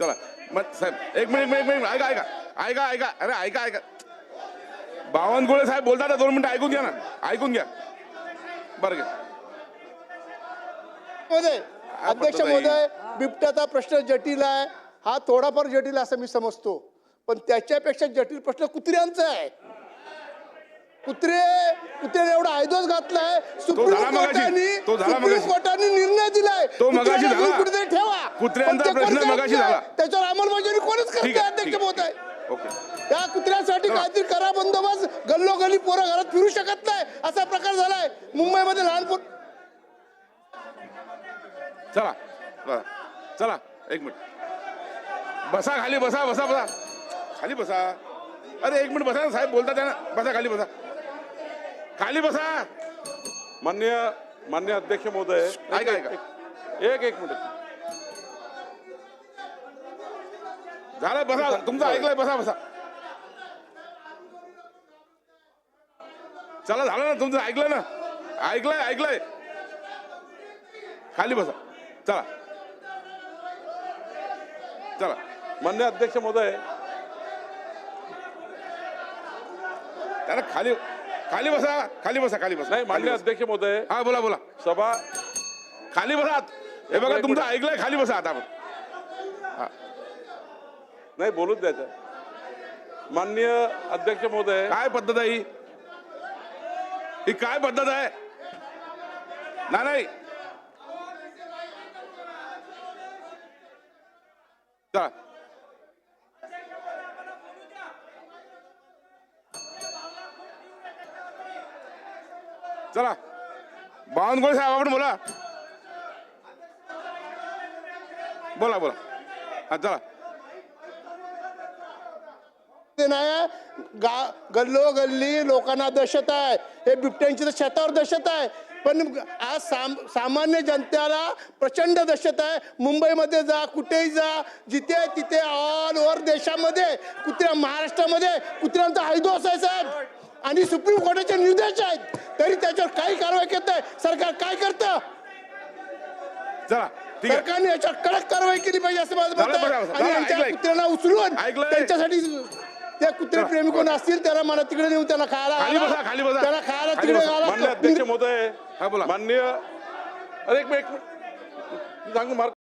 चला मग साहेब एक मिनिट ऐका ऐका ऐका ऐका अरे ऐका ऐका बावनकुळे साहेब बोलतात 2 मिनिटं ऐकून घ्या ना ऐकून घ्या बरं घ्या अध्यक्ष महोदय बिबट्याचा प्रश्न जटिल आहे हा थोडाफार जटिल असं मी समजतो पण त्याच्यापेक्षा जटिल प्रश्न कुत्र्यांचा आहे कुत्र्याने एवढा आयदोस घातलाय सुप्रीम कोर्टाने निर्णय दिलाय तो मगाशी झाला कुठेतरी ठेवा कुत्र्यांचा प्रश्न मगाशी झाला त्याच्यावर अंमलबजावणी कोणच करत नाही अध्यक्ष महोदय ओके त्या कुत्र्यासाठी काहीतरी करा बंदोबस्त गल्लोगल्ली पोरं घरात फिरू शकत नाही असा प्रकार झालाय मुंबईमध्ये लहान चला चला चला एक मिनिट बसा खाली बसा बसा बसा खाली बसा अरे एक मिनिट बसा ना साहेब बोलता ना बसा खाली बसा मान्य अध्यक्ष महोदय ऐका ऐका एक मिनिट झालं बसा तुमचं ऐकलंय बसा बसा चला झालं ना तुमचं ऐकलं ना ऐकलंय खाली बसा चला चला मान्य अध्यक्ष महोदय त्याला खाली बसा नाही मान्य अध्यक्ष महोदय हा बोला सभा खाली बसा हे बघा तुमचं ऐकलंय खाली बसा आता नाही बोलूच द्यायचं मान्य अध्यक्ष महोदय काय पद्धत आहे ही काय पद्धत आहे नाही चला चला बावनकुळे साहेब आपण बोला हा चला गल्लोगल्ली लोकांना दहशत आहे हे बिबट्यांची तर छतावर दहशत आहे पण आज सामान्य जनतेला प्रचंड दहशत आहे मुंबईमध्ये जा कुठेही जा जिथे तिथे ऑल ओव्हर देशामध्ये महाराष्ट्रामध्ये कुत्र्यांचा हैदोस आहे साहेब आणि सुप्रीम कोर्टाचे निर्देश आहेत तरी त्याच्यावर काही कारवाई करत आहे सरकार काय करतं चला सरकारने याच्यावर कडक कारवाई केली पाहिजे असं माझं मत आहे आणि यांच्या कुत्र्यांना उचलून त्यांच्यासाठी त्या कुत्रे प्रेमी कोण असतील त्याला मला तिकडे नेऊन त्याला खायला त्याला खायला तिकडे मान्य अध्यक्ष महोदय हा बोला मान्य अरे एक मिनिट सांगू मार्क